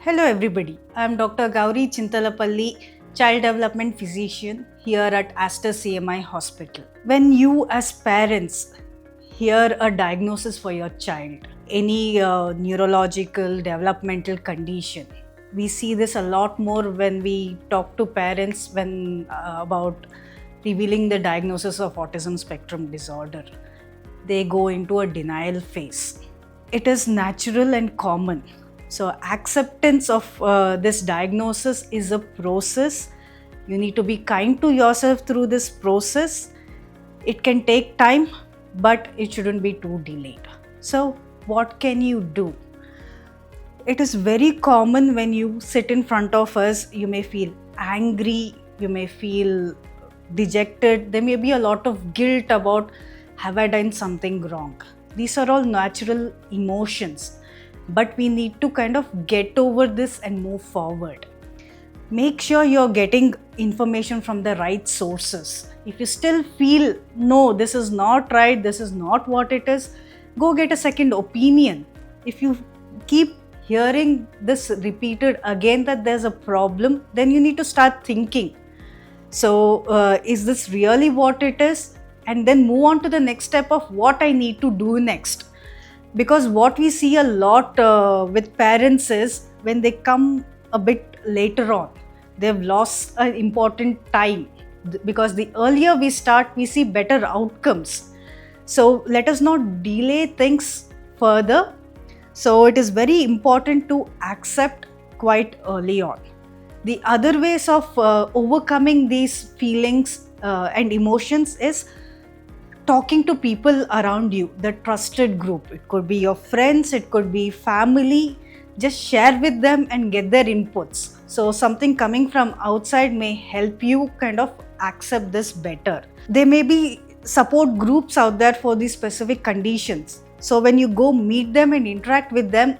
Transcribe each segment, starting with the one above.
Hello everybody, I am Dr. Gauri Chintalapalli, Child Development Physician here at Aster CMI Hospital. When you as parents hear a diagnosis for your child, any neurological developmental condition, we see this a lot more when we talk to parents about revealing the diagnosis of autism spectrum disorder. They go into a denial phase. It is natural and common. So acceptance of this diagnosis is a process. You need to be kind to yourself through this process. It can take time, but it shouldn't be too delayed. So what can you do? It is very common when you sit in front of us, you may feel angry, you may feel dejected, there may be a lot of guilt about, have I done something wrong? These are all natural emotions, but we need to kind of get over this and move forward. Make sure you're getting information from the right sources. If you still feel, no, this is not right, this is not what it is, go get a second opinion. If you keep hearing this repeated again that there's a problem, then you need to start thinking. So, is this really what it is? And then move on to the next step of what I need to do next. Because what we see a lot with parents is when they come a bit later on, they've lost an important time. Because the earlier we start, we see better outcomes. So let us not delay things further. So it is very important to accept quite early on. The other ways of overcoming these feelings and emotions is talking to people around you, the trusted group. It could be your friends, it could be family. Just share with them and get their inputs. So something coming from outside may help you kind of accept this better. There may be support groups out there for these specific conditions. So when you go meet them and interact with them,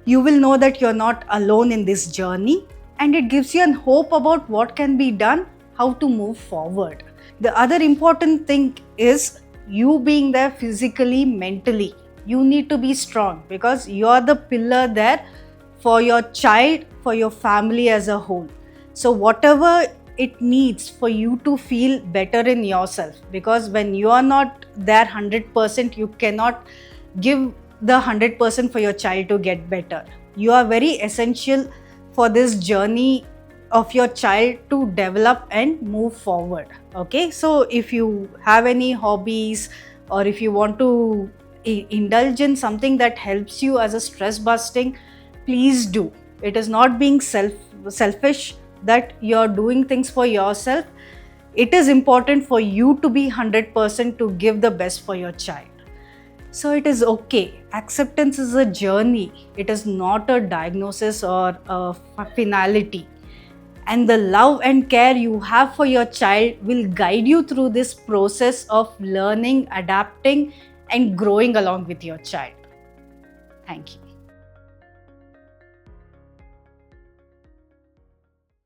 you will know that you're not alone in this journey, and it gives you an hope about what can be done, how to move forward. The other important thing is you being there physically, mentally. You need to be strong because you're the pillar there for your child, for your family as a whole. So whatever it needs for you to feel better in yourself, because when you are not there 100%, you cannot give the 100% for your child to get better. You are very essential for this journey of your child to develop and move forward. Okay, so if you have any hobbies or if you want to indulge in something that helps you as a stress busting, please do. It is not being selfish that you're doing things for yourself. It is important for you to be 100% to give the best for your child. So it is okay. Acceptance is a journey. It is not a diagnosis or a finality. And the love and care you have for your child will guide you through this process of learning, adapting, and growing along with your child. Thank you.